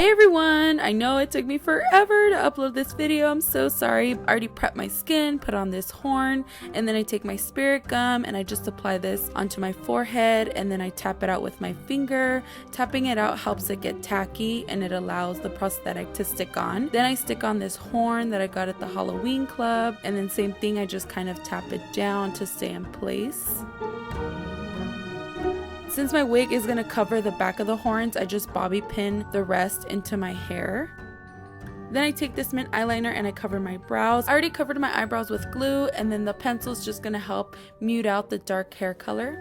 Hey everyone! I know it took me forever to upload this video. I'm so sorry. I already prepped my skin, put on this horn, and then I take my spirit gum and I just apply this onto my forehead and then I tap it out with my finger. Tapping it out helps it get tacky and it allows the prosthetic to stick on. Then I stick on this horn that I got at the Halloween club, and then same thing, I just kind of tap it down to stay in place. Since my wig is going to cover the back of the horns, I just bobby pin the rest into my hair. Then I take this mint eyeliner and I cover my brows. I already covered my eyebrows with glue, and then the pencil is just going to help mute out the dark hair color.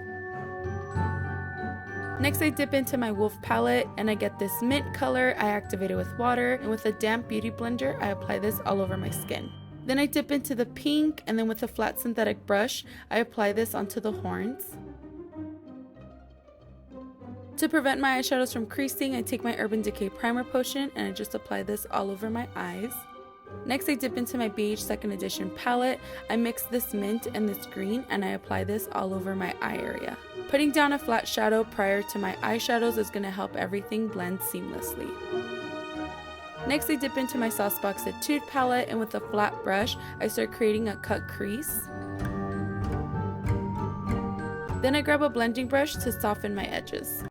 Next I dip into my Wolf palette and I get this mint color. I activate it with water, and with a damp beauty blender I apply this all over my skin. Then I dip into the pink, and then with a flat synthetic brush I apply this onto the horns. To prevent my eyeshadows from creasing, I take my Urban Decay Primer Potion and I just apply this all over my eyes. Next I dip into my beige 2nd edition palette. I mix this mint and this green and I apply this all over my eye area. Putting down a flat shadow prior to my eyeshadows is going to help everything blend seamlessly. Next I dip into my Sauce Box Etude palette, and with a flat brush I start creating a cut crease. Then I grab a blending brush to soften my edges.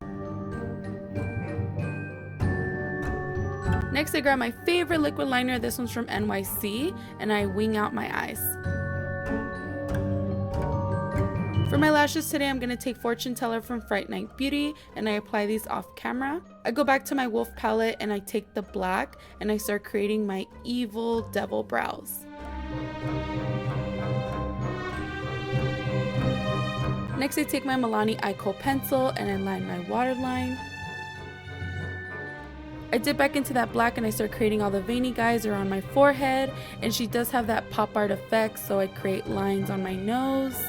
Next I grab my favorite liquid liner, this one's from NYC, and I wing out my eyes. For my lashes today, I'm going to take Fortune Teller from Fright Night Beauty and I apply these off camera. I go back to my Wolf palette and I take the black and I start creating my evil devil brows. Next I take my Milani Eye Kohl pencil and I line my waterline. I dip back into that black and I start creating all the veiny guys around my forehead, and she does have that pop art effect, so I create lines on my nose.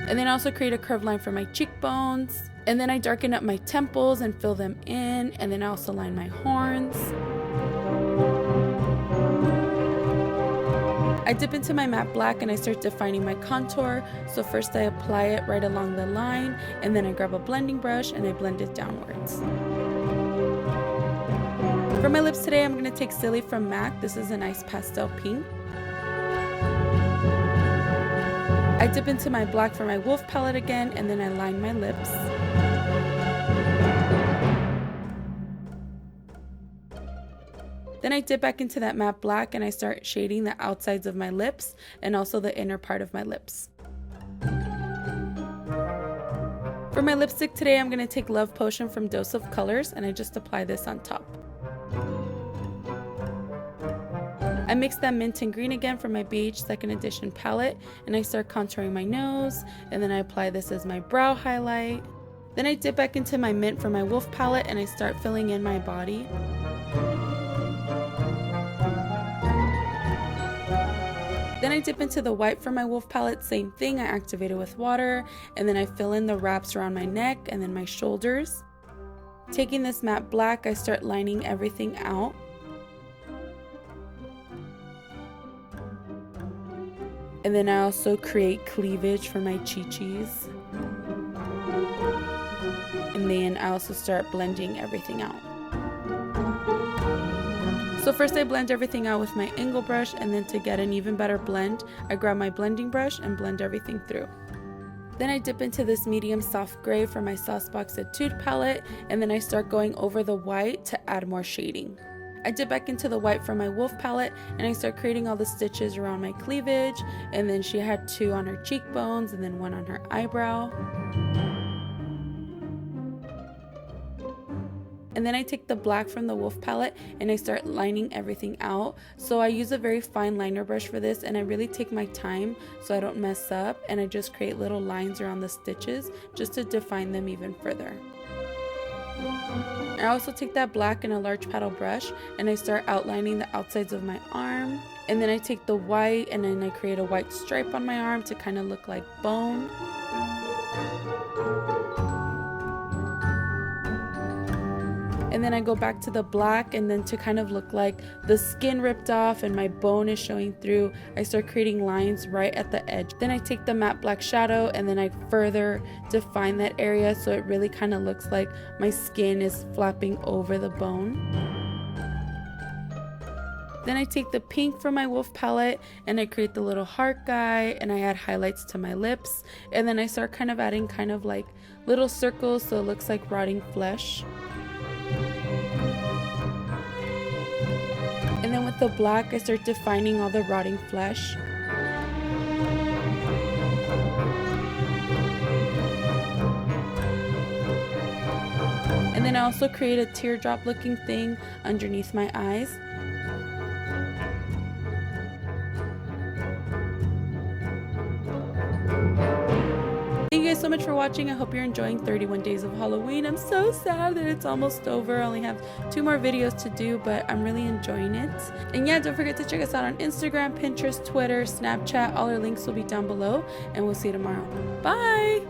And then I also create a curved line for my cheekbones. And then I darken up my temples and fill them in, and then I also line my horns. I dip into my matte black and I start defining my contour. So first I apply it right along the line, and then I grab a blending brush and I blend it downwards. For my lips today, I'm going to take Silly from MAC. This is a nice pastel pink. I dip into my black for my Wolf palette again, and then I line my lips. Then I dip back into that matte black and I start shading the outsides of my lips and also the inner part of my lips. For my lipstick today, I'm going to take Love Potion from Dose of Colors and I just apply this on top. I mix that mint and green again from my beige 2nd edition palette and I start contouring my nose, and then I apply this as my brow highlight. Then I dip back into my mint from my Wolf palette and I start filling in my body. Then I dip into the white from my Wolf palette, same thing, I activate it with water, and then I fill in the wraps around my neck and then my shoulders. Taking this matte black, I start lining everything out. And then I also create cleavage for my chi-chis. And then I also start blending everything out. So first I blend everything out with my angle brush, and then to get an even better blend, I grab my blending brush and blend everything through. Then I dip into this medium soft gray for my Sauce Box Etude palette, and then I start going over the white to add more shading. I dip back into the white from my Wolf palette and I start creating all the stitches around my cleavage, and then she had 2 on her cheekbones and then 1 on her eyebrow. And then I take the black from the Wolf palette and I start lining everything out. So I use a very fine liner brush for this, and I really take my time so I don't mess up, and I just create little lines around the stitches just to define them even further. I also take that black and a large paddle brush and I start outlining the outsides of my arm, and then I take the white and then I create a white stripe on my arm to kind of look like bone. And then I go back to the black, and then to kind of look like the skin ripped off and my bone is showing through, I start creating lines right at the edge. Then I take the matte black shadow and then I further define that area so it really kind of looks like my skin is flapping over the bone. Then I take the pink from my wolf palette and I create the little heart guy, and I add highlights to my lips, and then I start kind of adding kind of like little circles so it looks like rotting flesh. And then with the black, I start defining all the rotting flesh. And then I also create a teardrop looking thing underneath my eyes. Thank you guys so much for watching. I hope you're enjoying 31 Days of Halloween. I'm so sad that it's almost over. I only have 2 more videos to do, but I'm really enjoying it. And yeah, don't forget to check us out on Instagram, Pinterest, Twitter, Snapchat. All our links will be down below, and we'll see you tomorrow. Bye!